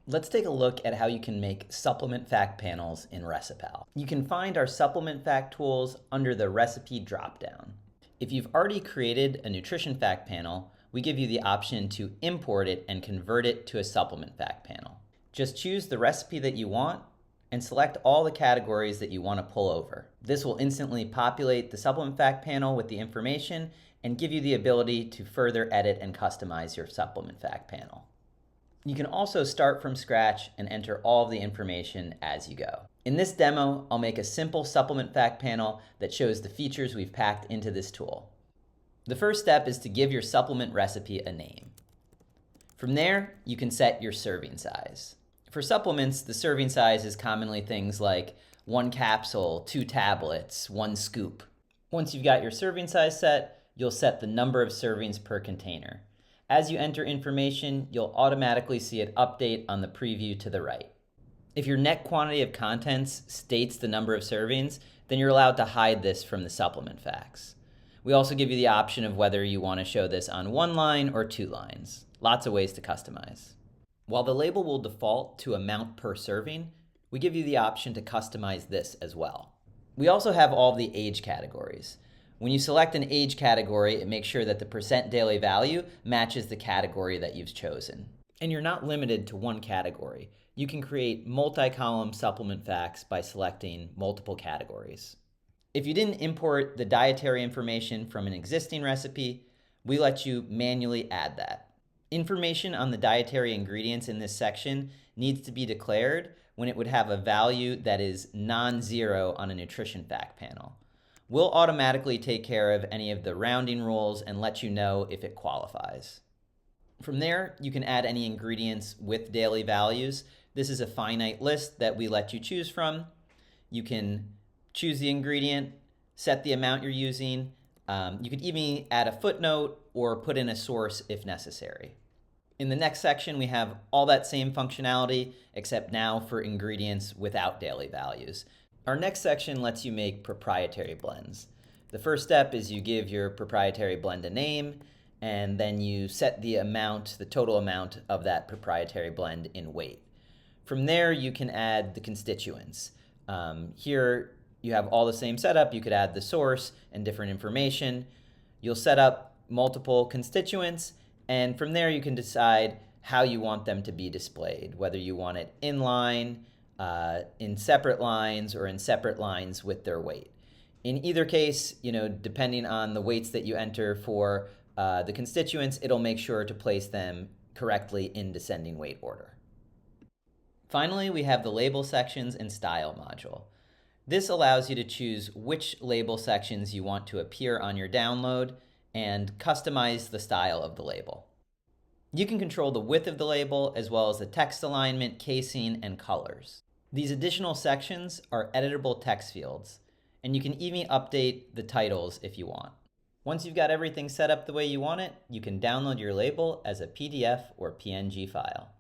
Let's take a look at how you can make supplement fact panels in ReciPal. You can find our supplement fact tools under the recipe dropdown. If you've already created a nutrition fact panel, we give you the option to import it and convert it to a supplement fact panel. Just choose the recipe that you want and select all the categories that you want to pull over. This will instantly populate the supplement fact panel with the information and give you the ability to further edit and customize your supplement fact panel. You can also start from scratch and enter all of the information as you go. In this demo, I'll make a simple supplement fact panel that shows the features we've packed into this tool. The first step is to give your supplement recipe a name. From there, you can set your serving size. For supplements, the serving size is commonly things like 1 capsule, 2 tablets, 1 scoop. Once you've got your serving size set, you'll set the number of servings per container. As you enter information, you'll automatically see it update on the preview to the right. If your net quantity of contents states the number of servings, then you're allowed to hide this from the supplement facts. We also give you the option of whether you want to show this on 1 line or 2 lines. Lots of ways to customize. While the label will default to amount per serving, we give you the option to customize this as well. We also have all of the age categories. When you select an age category, it makes sure that the percent daily value matches the category that you've chosen. And you're not limited to one category. You can create multi-column supplement facts by selecting multiple categories. If you didn't import the dietary information from an existing recipe, we let you manually add that. Information on the dietary ingredients in this section needs to be declared when it would have a value that is non-zero on a nutrition fact panel. We'll automatically take care of any of the rounding rules and let you know if it qualifies. From there, you can add any ingredients with daily values. This is a finite list that we let you choose from. You can choose the ingredient, set the amount you're using. You could even add a footnote or put in a source if necessary. In the next section, we have all that same functionality, except now for ingredients without daily values. Our next section lets you make proprietary blends. The first step is you give your proprietary blend a name, and then you set the amount, the total amount of that proprietary blend in weight. From there, you can add the constituents. Here, you have all the same setup. You could add the source and different information. You'll set up multiple constituents, and from there, you can decide how you want them to be displayed, whether you want it in line, in separate lines, or in separate lines with their weight. In either case, depending on the weights that you enter for the constituents, it'll make sure to place them correctly in descending weight order. Finally, we have the label sections and style module. This allows you to choose which label sections you want to appear on your download and customize the style of the label. You can control the width of the label as well as the text alignment, casing, and colors. These additional sections are editable text fields, and you can even update the titles if you want. Once you've got everything set up the way you want it, you can download your label as a PDF or PNG file.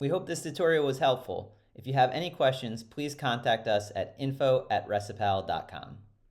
We hope this tutorial was helpful. If you have any questions, please contact us at info@recipal.com.